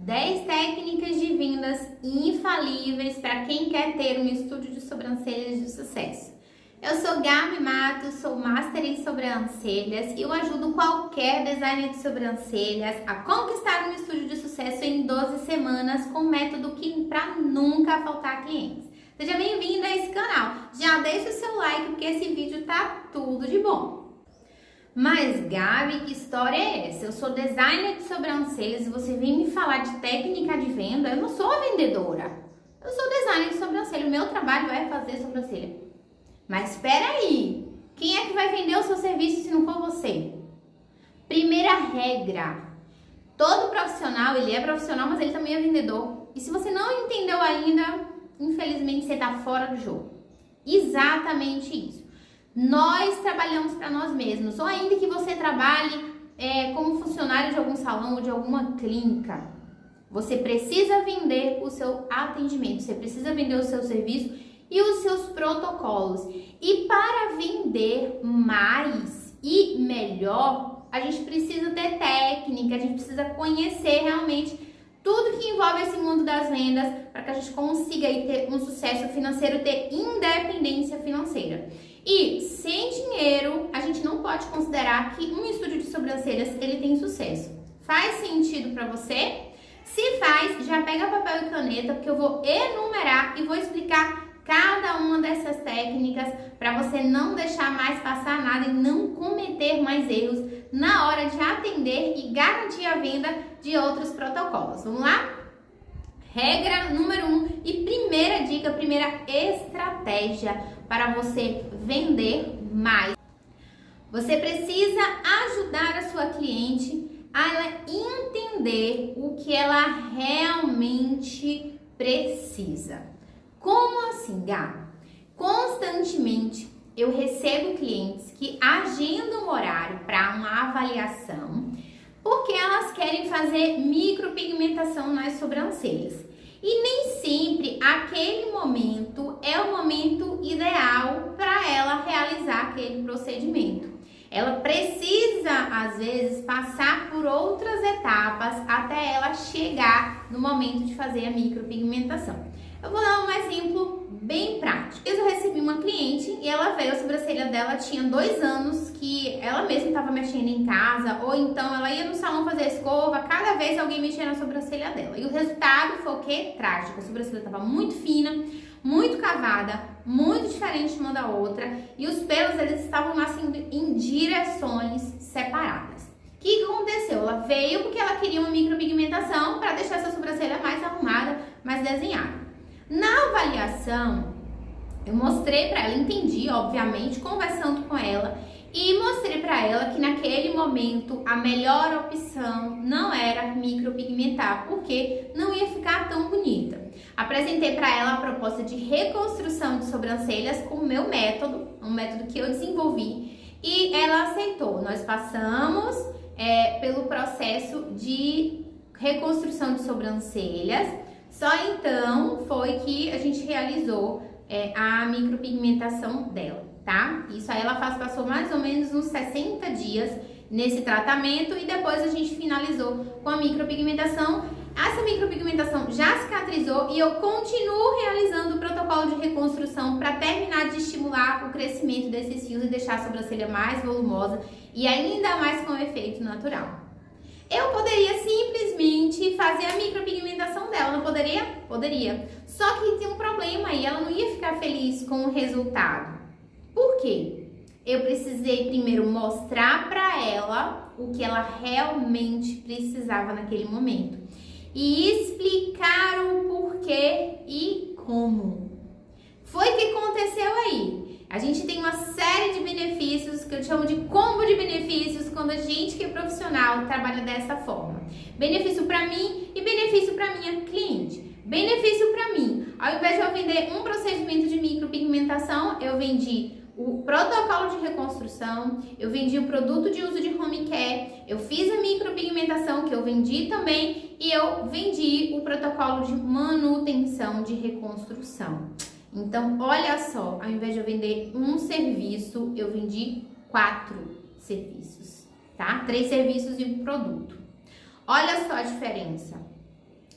10 técnicas de vendas infalíveis para quem quer ter um estúdio de sobrancelhas de sucesso. Eu sou Gabi Matos, sou Master em Sobrancelhas e eu ajudo qualquer designer de sobrancelhas a conquistar um estúdio de sucesso em 12 semanas com um método que para nunca faltar clientes. Seja bem-vindo a esse canal. Já deixa o seu like porque esse vídeo tá tudo de bom. Mas Gabi, que história é essa? Eu sou designer de sobrancelhas e você vem me falar de técnica de venda? Eu não sou vendedora. Eu sou designer de sobrancelha. O meu trabalho é fazer sobrancelha. Mas espera aí. Quem é que vai vender o seu serviço se não for você? Primeira regra. Todo profissional, ele é profissional, mas ele também é vendedor. E se você não entendeu ainda, infelizmente você tá fora do jogo. Exatamente isso. Nós trabalhamos para nós mesmos, ou ainda que você trabalhe como funcionário de algum salão ou de alguma clínica, você precisa vender o seu atendimento, você precisa vender o seu serviço e os seus protocolos. E para vender mais e melhor, a gente precisa ter técnica, a gente precisa conhecer realmente tudo que envolve esse mundo das vendas para que a gente consiga aí ter um sucesso financeiro, ter independência financeira. E sem dinheiro, a gente não pode considerar que um estúdio de sobrancelhas ele tem sucesso. Faz sentido para você? Se faz, já pega papel e caneta, porque eu vou enumerar e vou explicar cada uma dessas técnicas para você não deixar mais passar nada e não cometer mais erros na hora de atender e garantir a venda de outros protocolos. Vamos lá? Regra número 1 e primeira dica, primeira estratégia para você vender mais. Você precisa ajudar a sua cliente a ela entender o que ela realmente precisa. Como assim, Gá? Constantemente eu recebo clientes que agendam um horário para uma avaliação porque elas querem fazer micropigmentação nas sobrancelhas. E nem sempre aquele momento é o momento ideal para ela realizar aquele procedimento. Ela precisa, às vezes, passar por outras etapas até ela chegar no momento de fazer a micropigmentação. Eu vou dar um exemplo bem prático. Eu recebi uma cliente e ela veio, a sobrancelha dela tinha 2 anos que ela mesma estava mexendo em casa, ou então ela ia no salão fazer escova, cada vez alguém mexia na sobrancelha dela. E o resultado foi o quê? Trágico. A sobrancelha estava muito fina, muito cavada, muito diferente uma da outra, e os pelos eles estavam nascendo em direções separadas. O que aconteceu? Ela veio porque ela queria uma micropigmentação para deixar essa sobrancelha mais arrumada, mais desenhada. Na avaliação, eu mostrei para ela, entendi, obviamente, conversando com ela, e mostrei para ela que naquele momento a melhor opção não era micropigmentar, porque não ia ficar tão bonita. Apresentei para ela a proposta de reconstrução de sobrancelhas com o meu método, um método que eu desenvolvi, e ela aceitou. Nós passamos pelo processo de reconstrução de sobrancelhas. Só então foi que a gente realizou a micropigmentação dela, tá? Isso aí ela passou mais ou menos uns 60 dias nesse tratamento e depois a gente finalizou com a micropigmentação. Essa micropigmentação já cicatrizou e eu continuo realizando o protocolo de reconstrução para terminar de estimular o crescimento desses fios e deixar a sobrancelha mais volumosa e ainda mais com efeito natural. Eu poderia simplesmente fazer a micropigmentação dela, não poderia? Poderia. Só que tem um problema aí, ela não ia ficar feliz com o resultado. Por quê? Eu precisei primeiro mostrar para ela o que ela realmente precisava naquele momento. E explicar o porquê e como. Foi o que aconteceu aí. A gente tem uma série de benefícios, que eu chamo de combo de benefícios, quando a gente que é profissional trabalha dessa forma. Benefício para mim e benefício para minha cliente. Benefício para mim, ao invés de eu vender um procedimento de micropigmentação, eu vendi o protocolo de reconstrução, eu vendi o produto de uso de home care, eu fiz a micropigmentação que eu vendi também e eu vendi o protocolo de manutenção de reconstrução. Então, olha só, ao invés de eu vender um serviço, eu vendi 4 serviços, tá? 3 serviços e um produto. Olha só a diferença.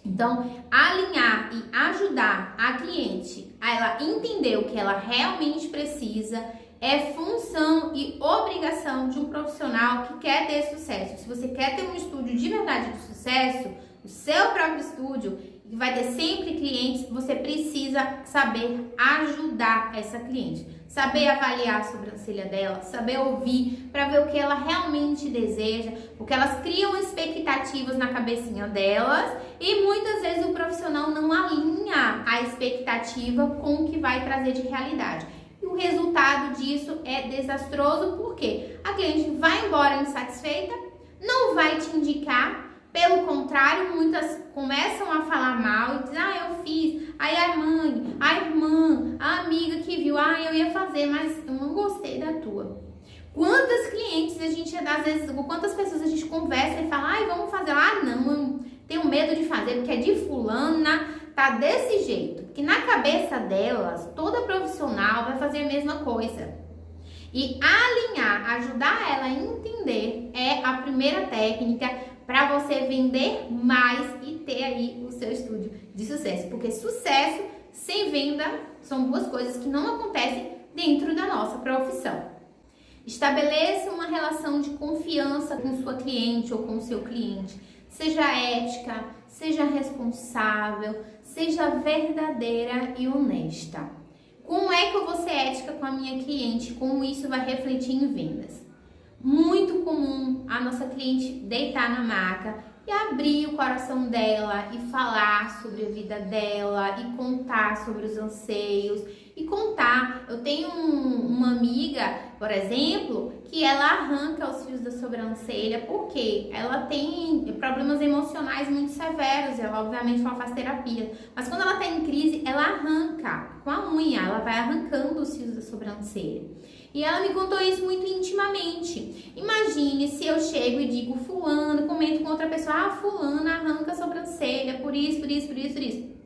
Então, alinhar e ajudar a cliente a ela entender o que ela realmente precisa é função e obrigação de um profissional que quer ter sucesso. Se você quer ter um estúdio de verdade de sucesso, o seu próprio estúdio, que vai ter sempre clientes, você precisa saber ajudar essa cliente. Saber avaliar a sobrancelha dela, saber ouvir para ver o que ela realmente deseja, porque elas criam expectativas na cabecinha delas e muitas vezes o profissional não alinha a expectativa com o que vai trazer de realidade. E o resultado disso é desastroso, porque a cliente vai embora insatisfeita, não vai te indicar. Pelo contrário, muitas começam a falar mal e dizem, eu fiz, aí a mãe, a irmã, a amiga que viu, eu ia fazer, mas eu não gostei da tua. Quantas clientes a gente, às vezes, quantas pessoas a gente conversa e fala, vamos fazer, não, eu tenho medo de fazer, porque é de fulana, tá desse jeito. Porque na cabeça delas, toda profissional vai fazer a mesma coisa. E alinhar, ajudar ela a entender é a primeira técnica para você vender mais e ter aí o seu estúdio de sucesso. Porque sucesso sem venda são duas coisas que não acontecem dentro da nossa profissão. Estabeleça uma relação de confiança com sua cliente ou com o seu cliente. Seja ética, seja responsável, seja verdadeira e honesta. Como é que eu vou ser ética com a minha cliente? Como isso vai refletir em vendas? Muito comum a nossa cliente deitar na maca e abrir o coração dela e falar sobre a vida dela e contar sobre os anseios e contar. Eu tenho uma amiga, por exemplo, que ela arranca os fios da sobrancelha porque ela tem problemas emocionais muito severos. Ela, obviamente, ela faz terapia, mas quando ela está em crise, ela arranca com a unha, ela vai arrancando os fios da sobrancelha. E ela me contou isso muito intimamente. Imagine se eu chego e digo, fulano, comento com outra pessoa, fulana arranca a sobrancelha, por isso, por isso, por isso, por isso.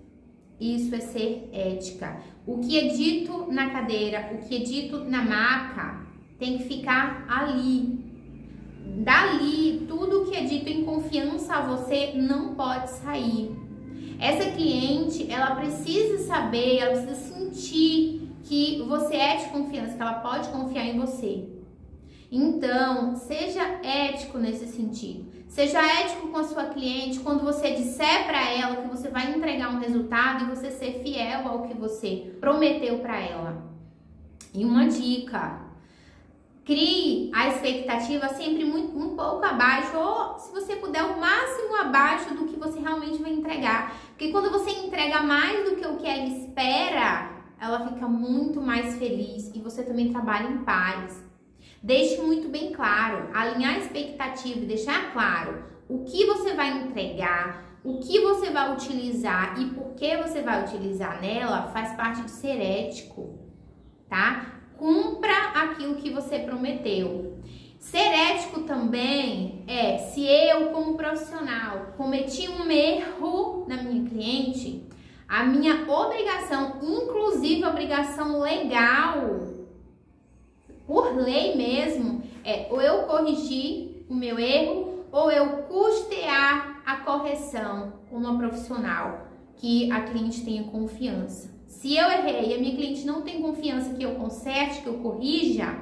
Isso é ser ética. O que é dito na cadeira, o que é dito na maca, tem que ficar ali. Dali, tudo que é dito em confiança a você não pode sair. Essa cliente, ela precisa saber, ela precisa sentir que você é de confiança, que ela pode confiar em você. Então, seja ético nesse sentido. Seja ético com a sua cliente quando você disser para ela que você vai entregar um resultado e você ser fiel ao que você prometeu para ela. E uma dica: crie a expectativa sempre um pouco abaixo, ou se você puder, o máximo abaixo do que você realmente vai entregar. Porque quando você entrega mais do que o que ela espera, ela fica muito mais feliz e você também trabalha em paz. Deixe muito bem claro, alinhar a expectativa e deixar claro o que você vai entregar, o que você vai utilizar e por que você vai utilizar nela faz parte de ser ético, tá? Cumpra aquilo que você prometeu. Ser ético também é, se eu, como profissional, cometi um erro na minha cliente, a minha obrigação, inclusive a obrigação legal, por lei mesmo, é ou eu corrigir o meu erro ou eu custear a correção com uma profissional que a cliente tenha confiança. Se eu errei e a minha cliente não tem confiança que eu conserte, que eu corrija,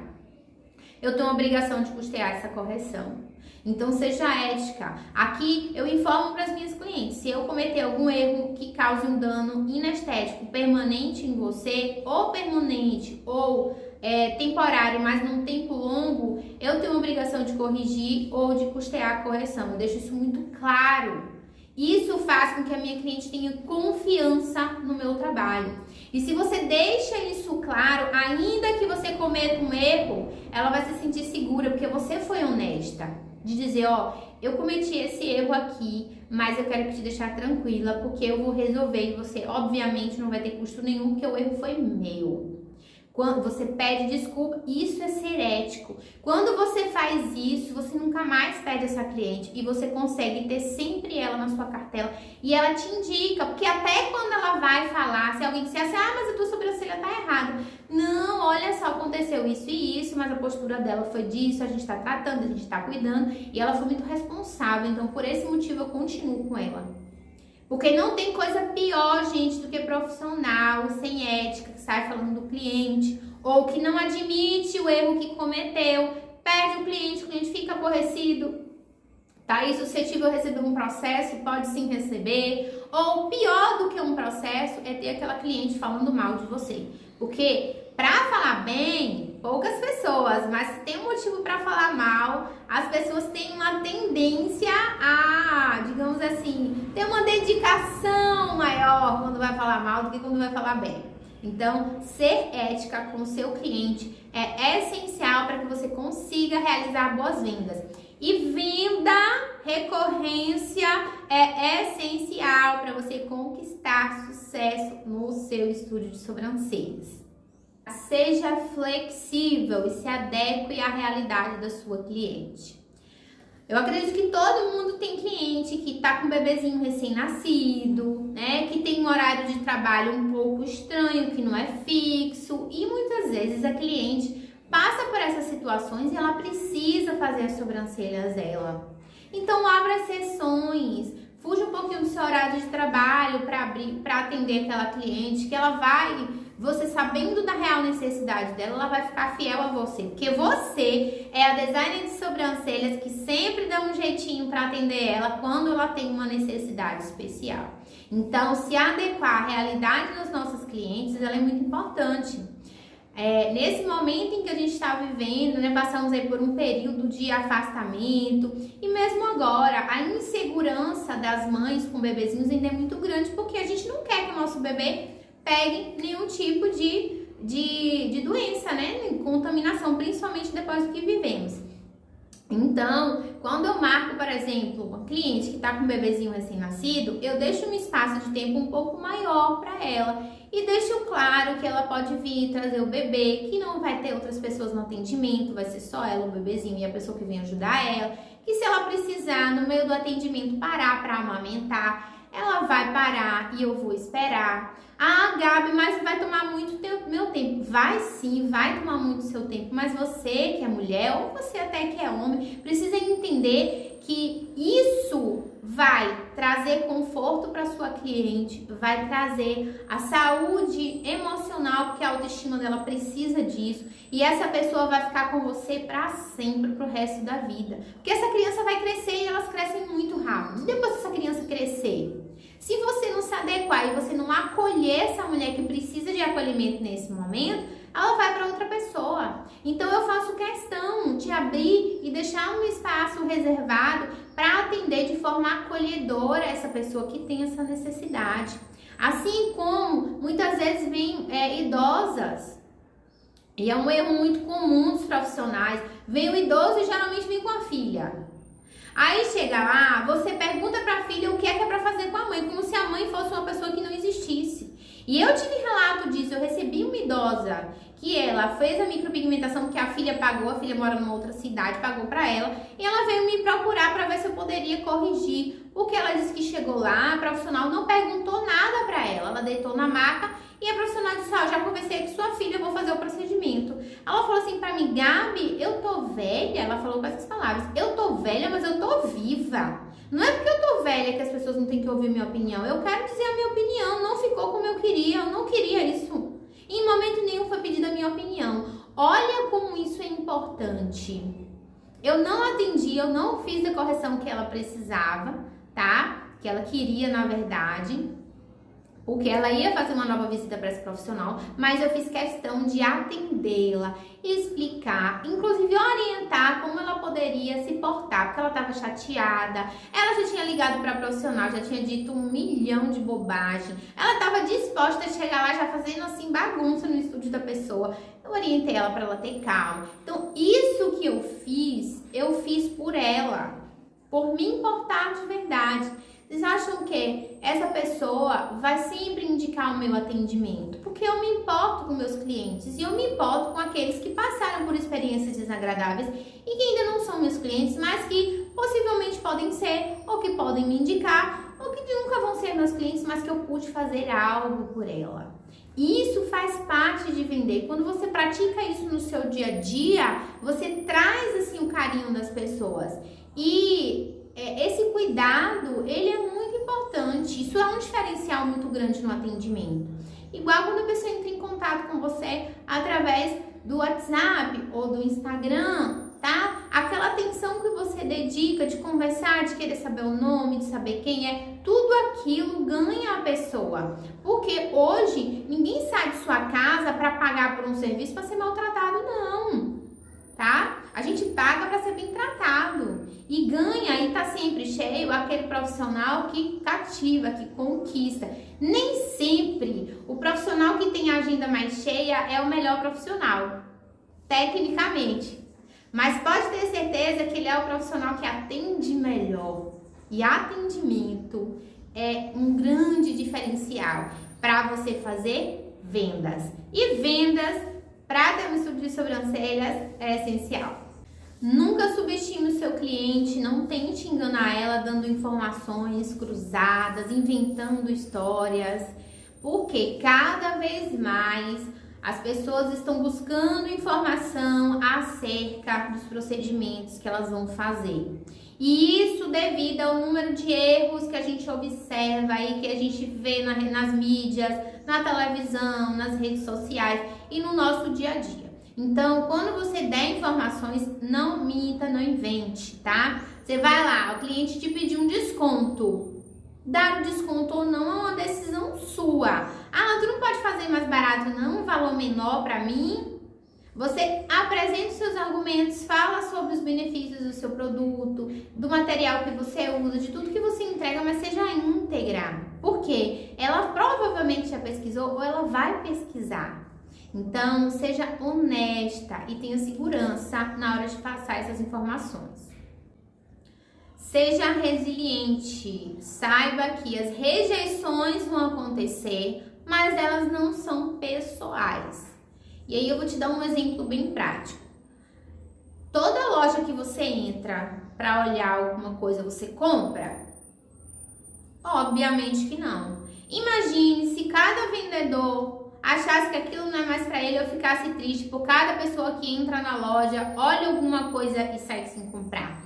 eu tenho a obrigação de custear essa correção. Então, seja ética. Aqui eu informo para as minhas clientes, se eu cometer algum erro que cause um dano inestético permanente em você, ou permanente, ou temporário, mas num tempo longo, eu tenho a obrigação de corrigir ou de custear a correção. Eu deixo isso muito claro. Isso faz com que a minha cliente tenha confiança no meu trabalho. E se você deixa isso claro, ainda que você cometa um erro, ela vai se sentir segura, porque você foi honesta. De dizer, eu cometi esse erro aqui, mas eu quero te deixar tranquila, porque eu vou resolver e você, obviamente, não vai ter custo nenhum, porque o erro foi meu. Quando você pede desculpa, isso é ser ético. Quando você faz isso, você nunca mais perde essa cliente e você consegue ter sempre ela na sua cartela e ela te indica, porque até quando ela vai falar, se alguém disser assim, mas a tua sobrancelha tá errada. Não, olha só, aconteceu isso e isso, mas a postura dela foi disso, a gente tá tratando, a gente tá cuidando e ela foi muito responsável, então por esse motivo eu continuo com ela. Porque não tem coisa pior, gente, do que profissional sem ética, que sai falando do cliente, ou que não admite o erro que cometeu, perde o cliente fica aborrecido. Tá? E suscetível a receber um processo, pode sim receber. Ou pior do que um processo é ter aquela cliente falando mal de você. Porque pra falar bem, poucas pessoas, mas se tem um motivo pra falar mal, as pessoas têm uma tendência a, digamos assim, ter uma dedicação maior quando vai falar mal do que quando vai falar bem. Então, ser ética com o seu cliente é essencial para que você consiga realizar boas vendas. E venda, recorrência é essencial para você conquistar sucesso no seu estúdio de sobrancelhas. Seja flexível e se adeque à realidade da sua cliente. Eu acredito que todo mundo tem cliente que tá com um bebezinho recém-nascido, né? Que tem um horário de trabalho um pouco estranho, que não é fixo. E muitas vezes a cliente passa por essas situações e ela precisa fazer as sobrancelhas dela. Então abra sessões, fuja um pouquinho do seu horário de trabalho para atender aquela cliente, que ela vai, você sabendo da real necessidade dela, ela vai ficar fiel a você. Porque você é a designer de sobrancelhas que sempre dá um jeitinho para atender ela quando ela tem uma necessidade especial. Então, se adequar à realidade dos nossos clientes, ela é muito importante. Nesse momento em que a gente está vivendo, né, passamos aí por um período de afastamento e mesmo agora a insegurança das mães com bebezinhos ainda é muito grande, porque a gente não quer que o nosso bebê pegue nenhum tipo de doença, né, contaminação, principalmente depois do que vivemos. Então, quando eu marco, por exemplo, uma cliente que está com um bebezinho recém-nascido, eu deixo um espaço de tempo um pouco maior para ela e deixo claro que ela pode vir trazer o bebê, que não vai ter outras pessoas no atendimento, vai ser só ela, o bebezinho e a pessoa que vem ajudar ela, que se ela precisar no meio do atendimento parar para amamentar, ela vai parar e eu vou esperar. Ah, Gabi, mas vai tomar muito meu tempo. Vai sim, vai tomar muito seu tempo, mas você que é mulher ou você até que é homem, precisa entender que isso vai trazer conforto para sua cliente, vai trazer a saúde emocional, porque a autoestima dela precisa disso, e essa pessoa vai ficar com você para sempre, pro resto da vida. Porque essa criança vai crescer e elas crescem muito rápido. E depois que essa criança crescer, se você não se adequar e você não acolher essa mulher que precisa de acolhimento nesse momento, ela vai para outra pessoa. Então eu faço questão de abrir e deixar um espaço reservado para atender de forma acolhedora essa pessoa que tem essa necessidade. Assim como muitas vezes vêm idosas, e é um erro muito comum dos profissionais, vem o idoso e geralmente vem com a filha. Aí chega lá, você pergunta para a filha o que é para fazer com a mãe, como se a mãe fosse uma pessoa que não existisse. E eu tive relato disso, eu recebi uma idosa que ela fez a micropigmentação que a filha pagou, a filha mora numa outra cidade, pagou para ela, e ela veio me procurar para ver se eu poderia corrigir, porque ela disse que chegou lá, a profissional não perguntou nada para ela deitou na maca e a profissional disse, já conversei com sua filha, eu vou fazer o procedimento. Ela falou assim para mim, Gabi, eu tô velha, ela falou com essas palavras, eu tô velha, mas eu tô viva. Não é porque eu tô velha que as pessoas não têm que ouvir minha opinião, eu quero dizer a minha opinião, não ficou como eu queria, eu não queria isso. Em momento nenhum foi pedida a minha opinião. Olha como isso é importante. Eu não atendi, eu não fiz a correção que ela precisava, tá? Que ela queria, na verdade, porque ela ia fazer uma nova visita para esse profissional, mas eu fiz questão de atendê-la, explicar, inclusive orientar como ela poderia se portar, porque ela estava chateada, ela já tinha ligado para a profissional, já tinha dito 1 milhão de bobagem, ela estava disposta a chegar lá já fazendo assim bagunça no estúdio da pessoa. Eu orientei ela para ela ter calma. Então, isso que eu fiz por ela, por me importar de verdade. Vocês acham que essa pessoa vai sempre indicar o meu atendimento? Porque eu me importo com meus clientes e eu me importo com aqueles que passaram por experiências desagradáveis e que ainda não são meus clientes, mas que possivelmente podem ser, ou que podem me indicar, ou que nunca vão ser meus clientes, mas que eu pude fazer algo por ela. Isso faz parte de vender. Quando você pratica isso no seu dia a dia, você traz assim o carinho das pessoas. E esse cuidado, ele é muito importante. importante, isso é um diferencial muito grande no atendimento. Igual quando a pessoa entra em contato com você através do WhatsApp ou do Instagram, tá? Aquela atenção que você dedica de conversar, de querer saber o nome, de saber quem é, tudo aquilo ganha a pessoa. Porque hoje ninguém sai de sua casa para pagar por um serviço para ser maltratado, não, tá? A gente paga para ser bem tratado e ganha e tá sempre cheio aquele profissional que cativa, que conquista. Nem sempre o profissional que tem a agenda mais cheia é o melhor profissional, tecnicamente. Mas pode ter certeza que ele é o profissional que atende melhor. E atendimento é um grande diferencial para você fazer vendas. E vendas para ter um estúdio de sobrancelhas é essencial. Nunca subestime o seu cliente, não tente enganar ela dando informações cruzadas, inventando histórias, porque cada vez mais as pessoas estão buscando informação acerca dos procedimentos que elas vão fazer. E isso devido ao número de erros que a gente observa aí, que a gente vê nas mídias, na televisão, nas redes sociais e no nosso dia a dia. Então, quando você der informações, não minta, não invente, tá? Você vai lá, o cliente te pediu um desconto. Dar o desconto ou não é uma decisão sua. Ah, tu não pode fazer mais barato não, um valor menor para mim? Você apresenta os seus argumentos, fala sobre os benefícios do seu produto, do material que você usa, de tudo que você entrega, mas seja íntegra. Por quê? Ela provavelmente já pesquisou ou ela vai pesquisar. Então, seja honesta e tenha segurança na hora de passar essas informações. Seja resiliente. Saiba que as rejeições vão acontecer, mas elas não são pessoais. E aí eu vou te dar um exemplo bem prático. Toda loja que você entra para olhar alguma coisa, você compra? Obviamente que não. Imagine se cada vendedor achasse que aquilo não é mais para ele, ou ficasse triste por cada pessoa que entra na loja, olha alguma coisa e sai sem comprar.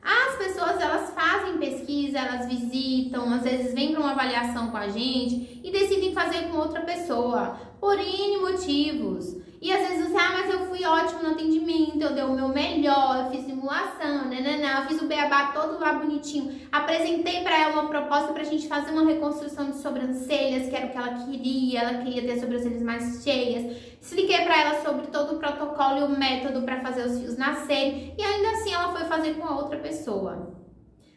As pessoas, elas fazem pesquisa, elas visitam, às vezes vêm para uma avaliação com a gente e decidem fazer com outra pessoa, por N motivos. E às vezes você, mas eu fui ótimo no atendimento, eu dei o meu melhor, eu fiz simulação, eu fiz o beabá todo lá bonitinho, apresentei para ela uma proposta pra gente fazer uma reconstrução de sobrancelhas, que era o que ela queria ter sobrancelhas mais cheias, expliquei para ela sobre todo o protocolo e o método para fazer os fios nascerem, e ainda assim ela foi fazer com a outra pessoa.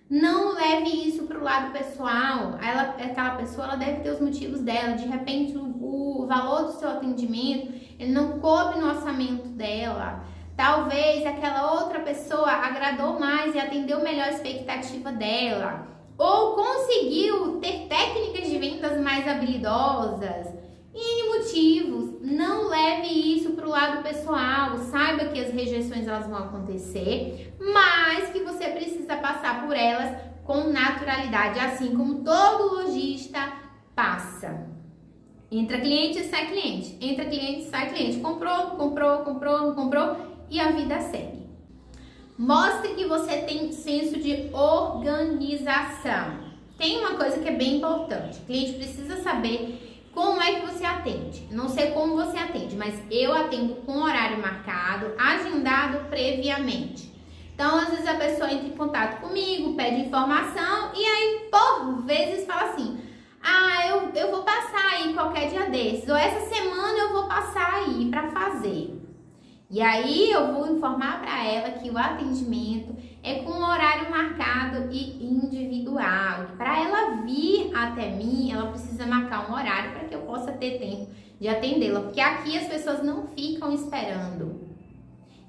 Não leve isso para o lado pessoal. Aquela pessoa, ela deve ter os motivos dela. De repente, o valor do seu atendimento, ele não coube no orçamento dela. Talvez aquela outra pessoa agradou mais e atendeu melhor a expectativa dela. Ou conseguiu ter técnicas de vendas mais habilidosas. N motivos. Não leve isso para o lado pessoal. Saiba que as rejeições elas vão acontecer, mas que você precisa passar por elas com naturalidade, assim como todo lojista passa. Entra cliente, sai cliente. Entra cliente, sai cliente. Comprou e a vida segue. Mostre que você tem senso de organização. Tem uma coisa que é bem importante. O cliente precisa saber como é que você atende. Não sei como você atende, mas eu atendo com horário marcado, agendado previamente. Então, às vezes a pessoa entra em contato comigo, pede informação e aí, por vezes, fala assim: eu vou passar aí qualquer dia desses, ou essa semana eu vou passar aí para fazer. E aí eu vou informar para ela que o atendimento é com horário marcado e individual. Para ela vir até mim, ela precisa marcar um horário para que eu possa ter tempo de atendê-la, porque aqui as pessoas não ficam esperando.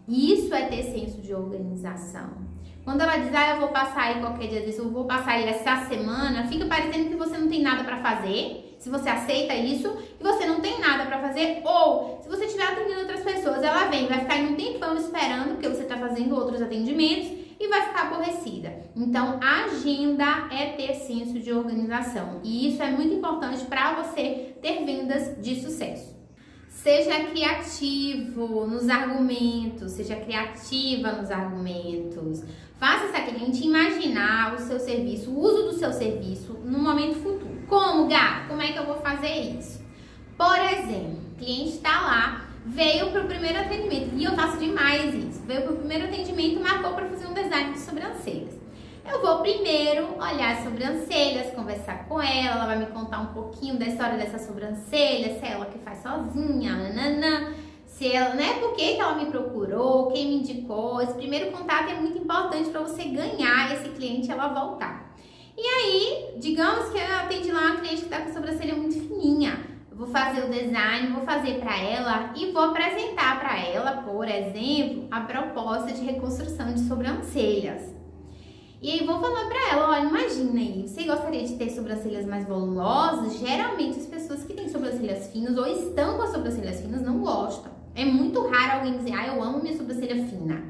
Isso é ter senso de organização. Quando ela diz, eu vou passar aí qualquer dia desses, eu vou passar aí essa semana, fica parecendo que você não tem nada para fazer. Se você aceita isso e você não tem nada para fazer, ou se você estiver atendendo outras pessoas, ela vem, vai ficar em um tempão esperando porque você está fazendo outros atendimentos e vai ficar aborrecida. Então, a agenda é ter senso de organização e isso é muito importante para você ter vendas de sucesso. Seja criativo nos argumentos, seja criativa nos argumentos. Faça essa cliente imaginar o seu serviço, o uso do seu serviço no momento futuro. Como, Gá? Como é que eu vou fazer isso? Por exemplo, o cliente está lá, veio para o primeiro atendimento, e eu faço demais isso. Veio para o primeiro atendimento, marcou para fazer um design de sobrancelhas. Eu vou primeiro olhar as sobrancelhas, conversar com ela vai me contar um pouquinho da história dessa sobrancelha, se é ela que faz sozinha, nananã, se ela, né, por que ela me procurou, quem me indicou. Esse primeiro contato é muito importante para você ganhar esse cliente e ela voltar. E aí, digamos que eu atendi lá uma cliente que tá com a sobrancelha muito fininha. Eu vou fazer o design, vou fazer para ela e vou apresentar para ela, por exemplo, a proposta de reconstrução de sobrancelhas. E aí vou falar pra ela, olha, imagina aí, você gostaria de ter sobrancelhas mais volumosas? Geralmente as pessoas que têm sobrancelhas finas ou estão com as sobrancelhas finas não gostam. É muito raro alguém dizer, eu amo minha sobrancelha fina.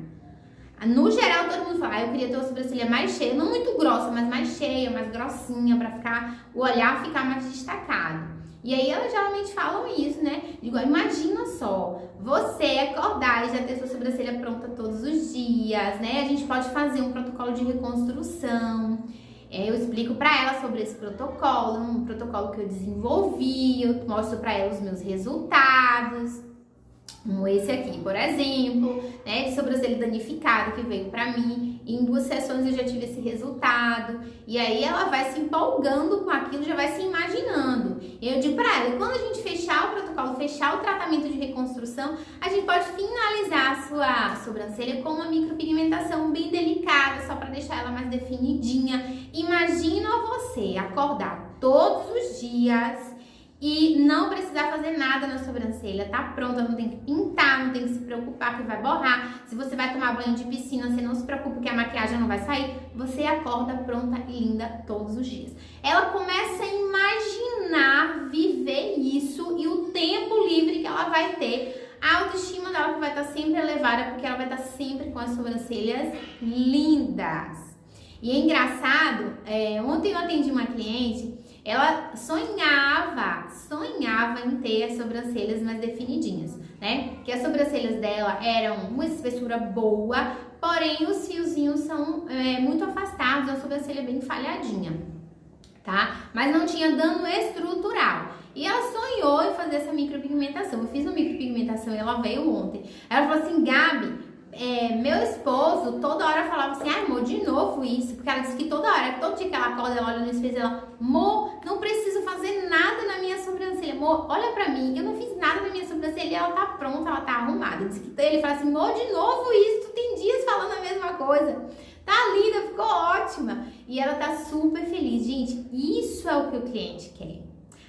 No geral, todo mundo fala, eu queria ter uma sobrancelha mais cheia, não muito grossa, mas mais cheia, mais grossinha, pra ficar, o olhar ficar mais destacado. E aí elas geralmente falam isso, né? Digo, imagina só, você acordar e já ter sua sobrancelha pronta todos os dias, né? A gente pode fazer um protocolo de reconstrução. Eu explico pra ela sobre esse protocolo, um protocolo que eu desenvolvi, eu mostro pra ela os meus resultados. Como esse aqui, por exemplo, né, de sobrancelha danificada que veio pra mim. Em 2 sessões eu já tive esse resultado. E aí ela vai se empolgando com aquilo, já vai se imaginando. E eu digo pra ela, quando a gente fechar o protocolo, fechar o tratamento de reconstrução, a gente pode finalizar a sua sobrancelha com uma micropigmentação bem delicada, só pra deixar ela mais definidinha. Imagina você acordar todos os dias e não precisar fazer nada na sobrancelha, tá pronta, não tem que pintar, não tem que se preocupar que vai borrar. Se você vai tomar banho de piscina, você não se preocupa que a maquiagem não vai sair. Você acorda pronta e linda todos os dias. Ela começa a imaginar viver isso e o tempo livre que ela vai ter. A autoestima dela que vai estar sempre elevada, porque ela vai estar sempre com as sobrancelhas lindas. E é engraçado, ontem eu atendi uma cliente. Ela sonhava em ter as sobrancelhas mais definidinhas, né? Porque as sobrancelhas dela eram uma espessura boa, porém os fiozinhos são muito afastados, a sobrancelha bem falhadinha, tá? Mas não tinha dano estrutural. E ela sonhou em fazer essa micropigmentação. Eu fiz uma micropigmentação e ela veio ontem. Ela falou assim, Gabi, meu esposo toda hora falava assim, amor, de novo isso, porque ela disse que toda hora, todo dia que ela acorda, ela olha no espelho e ela, amor, não preciso fazer nada na minha sobrancelha, amor, olha pra mim, eu não fiz nada na minha sobrancelha e ela tá pronta, ela tá arrumada. Ele fala assim, amor, de novo isso, tu tem dias falando a mesma coisa, tá linda, ficou ótima. E ela tá super feliz, gente, isso é o que o cliente quer.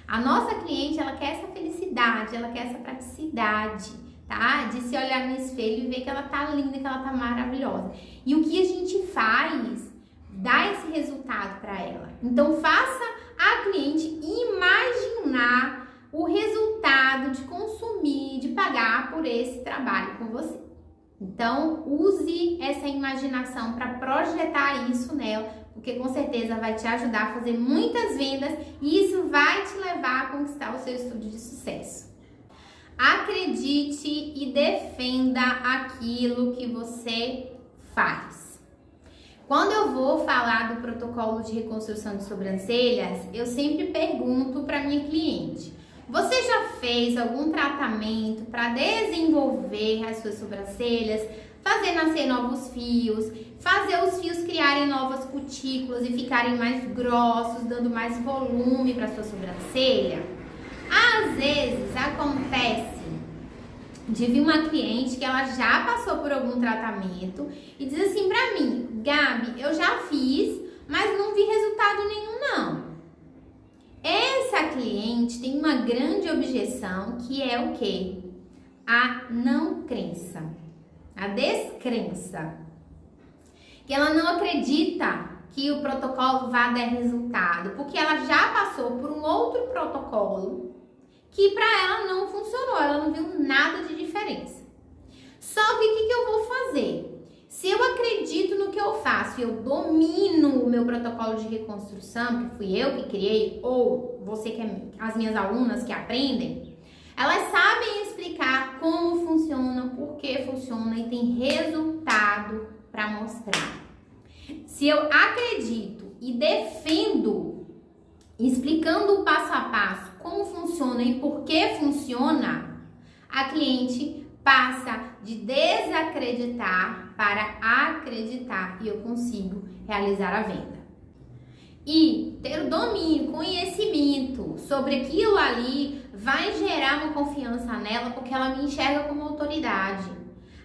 A nossa cliente, ela quer essa felicidade, ela quer essa praticidade, tá? De se olhar no espelho e ver que ela tá linda, que ela tá maravilhosa. E o que a gente faz dá esse resultado para ela. Então faça a cliente imaginar o resultado de consumir, de pagar por esse trabalho com você. Então use essa imaginação para projetar isso nela, porque com certeza vai te ajudar a fazer muitas vendas e isso vai te levar a conquistar o seu estúdio de sucesso. Acredite e defenda aquilo que você faz. Quando eu vou falar do protocolo de reconstrução de sobrancelhas, eu sempre pergunto para minha cliente, você já fez algum tratamento para desenvolver as suas sobrancelhas, fazer nascer novos fios, fazer os fios criarem novas cutículas e ficarem mais grossos, dando mais volume para sua sobrancelha? Às vezes acontece de vir uma cliente que ela já passou por algum tratamento e diz assim pra mim, Gabi, eu já fiz, mas não vi resultado nenhum não. Essa cliente tem uma grande objeção que é o quê? A não crença, a descrença. Que ela não acredita que o protocolo vá dar resultado, porque ela já passou por um outro protocolo que para ela não funcionou, ela não viu nada de diferença. Só que o que eu vou fazer? Se eu acredito no que eu faço e eu domino o meu protocolo de reconstrução, que fui eu que criei, ou você que é as minhas alunas que aprendem, Elas sabem explicar como funciona, por que funciona e tem resultado para mostrar. Se eu acredito e defendo, explicando o passo a passo como funciona e por que funciona, a cliente passa de desacreditar para acreditar e eu consigo realizar a venda. E ter o domínio, conhecimento sobre aquilo ali vai gerar uma confiança nela porque ela me enxerga como autoridade.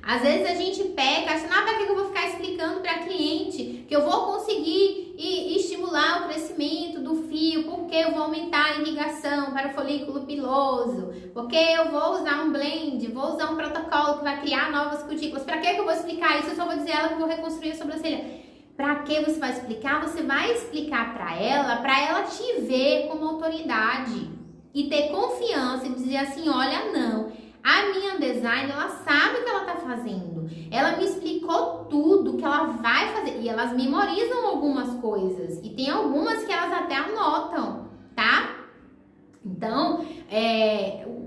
Às vezes a gente pega, acha, pra que eu vou ficar explicando para cliente que eu vou conseguir estimular o crescimento do fio, porque eu vou aumentar a irrigação para o folículo piloso, porque eu vou usar um blend, vou usar um protocolo que vai criar novas cutículas. Para que eu vou explicar isso? Eu só vou dizer a ela que eu vou reconstruir a sobrancelha. Para que você vai explicar? Você vai explicar para ela te ver como autoridade e ter confiança e dizer assim, olha, não, a minha designer, ela sabe o que ela tá fazendo. Ela me explicou tudo que ela vai fazer. E elas memorizam algumas coisas. E tem algumas que elas até anotam, tá? Então,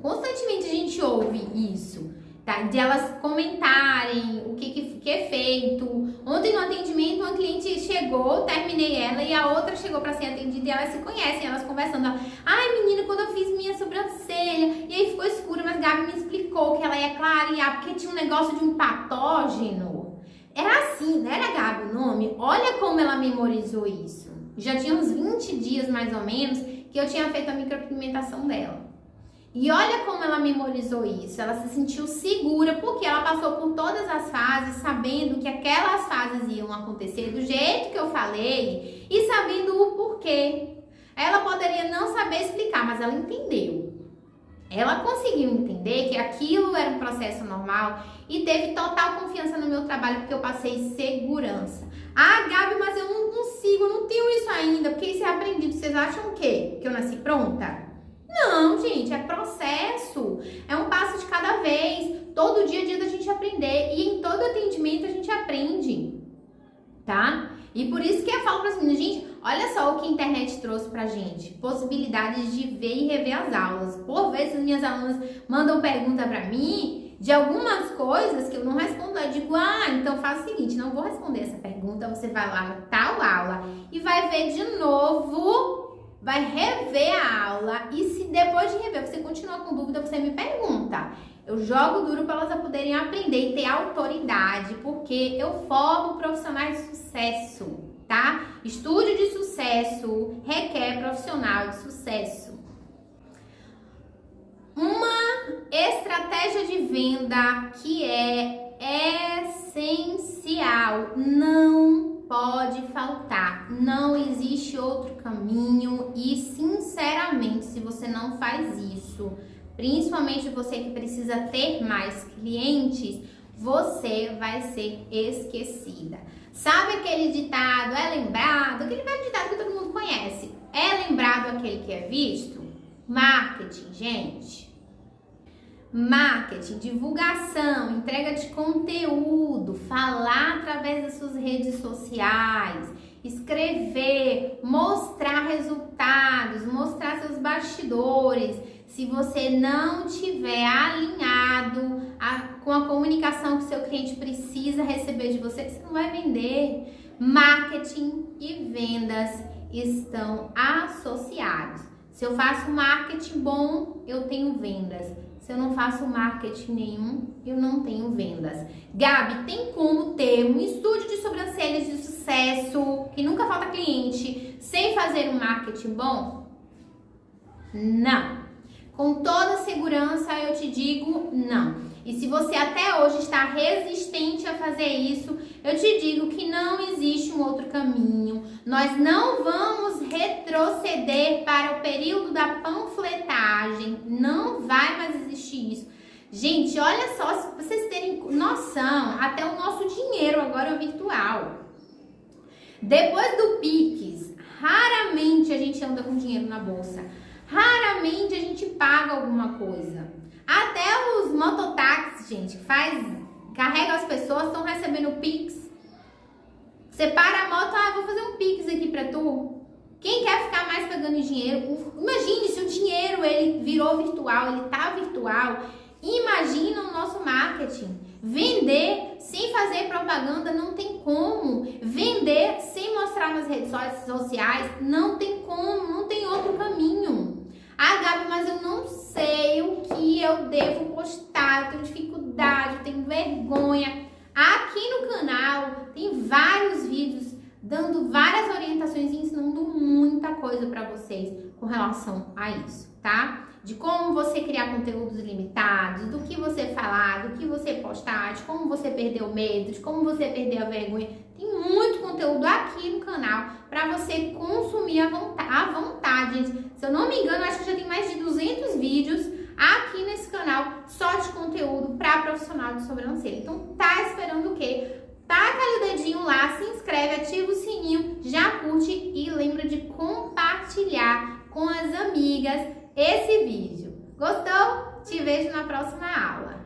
constantemente a gente ouve isso, tá? De elas comentarem o que é feito. Ontem no atendimento, uma cliente chegou, terminei ela, e a outra chegou para ser atendida e elas se conhecem, elas conversando. Ai, menina, quando eu fiz minha sobrancelha, e aí ficou escura, mas Gabi me explicou que ela ia clarear, porque tinha um negócio de um patógeno. Era assim, não era Gabi o nome? Olha como ela memorizou isso. Já tinha uns 20 dias, mais ou menos, que eu tinha feito a micropigmentação dela. E olha como ela memorizou isso, ela se sentiu segura porque ela passou por todas as fases, sabendo que aquelas fases iam acontecer do jeito que eu falei e sabendo o porquê. Ela poderia não saber explicar, mas ela entendeu. Ela conseguiu entender que aquilo era um processo normal e teve total confiança no meu trabalho porque eu passei segurança. Ah, Gabi, mas eu não consigo, eu não tenho isso ainda, porque isso é aprendido. Vocês acham o quê? Que eu nasci pronta? Não, gente, é processo, é um passo de cada vez, todo dia é dia da gente aprender e em todo atendimento a gente aprende, tá? E por isso que eu falo para as meninas, gente, olha só o que a internet trouxe pra gente, possibilidades de ver e rever as aulas. Por vezes as minhas alunas mandam pergunta pra mim de algumas coisas que eu não respondo, eu digo, então faz o seguinte, não vou responder essa pergunta, você vai lá na tal aula e vai ver de novo. Vai rever a aula e se depois de rever você continua com dúvida, você me pergunta. Eu jogo duro para elas poderem aprender e ter autoridade, porque eu formo profissionais de sucesso, tá? Estúdio de sucesso requer profissional de sucesso. Uma estratégia de venda que é essencial, não pode faltar, não existe outro caminho e sinceramente, se você não faz isso, principalmente você que precisa ter mais clientes, você vai ser esquecida. Sabe aquele ditado, é lembrado, aquele velho ditado que todo mundo conhece, é lembrado aquele que é visto? Marketing, gente. Marketing, divulgação, entrega de conteúdo, falar através das suas redes sociais, escrever, mostrar resultados, mostrar seus bastidores. Se você não tiver alinhado com a comunicação que seu cliente precisa receber de você, você não vai vender. Marketing e vendas estão associados. Se eu faço marketing bom, eu tenho vendas. Se eu não faço marketing nenhum, eu não tenho vendas. Gabi, tem como ter um estúdio de sobrancelhas de sucesso, que nunca falta cliente, sem fazer um marketing bom? Não. Com toda segurança eu te digo não. E se você até hoje está resistente a fazer isso, eu te digo que não existe um outro caminho. Nós não vamos retroceder para o período da panfletagem. Não vai mais existir isso. Gente, olha só, se vocês terem noção, até o nosso dinheiro agora é virtual. Depois do Pix, raramente a gente anda com dinheiro na bolsa. Raramente a gente paga alguma coisa. Até os mototáxis, gente, carrega as pessoas, estão recebendo Pix. Você para a moto, vou fazer um Pix aqui pra tu. Quem quer ficar mais pegando dinheiro? Imagine se o dinheiro, ele virou virtual, ele tá virtual, imagina o nosso marketing. Vender sem fazer propaganda não tem como. Vender sem mostrar nas redes sociais não tem como, não tem outro caminho. Ah, Gabi, mas eu não sei o que eu devo postar, eu tenho dificuldade, eu tenho vergonha. Aqui no canal tem vários vídeos dando várias orientações e ensinando muita coisa para vocês com relação a isso, tá? De como você criar conteúdos limitados, do que você falar, do que você postar, de como você perder o medo, de como você perder a vergonha. Tem muito conteúdo aqui no canal para você consumir à vontade, gente. Se eu não me engano, acho que já tem mais de 200 vídeos aqui nesse canal só de conteúdo para profissional de sobrancelha. Então, tá esperando o quê? Taca ali o dedinho lá, se inscreve, ativa o sininho, já curte e lembra de compartilhar com as amigas esse vídeo. Gostou? Te vejo na próxima aula.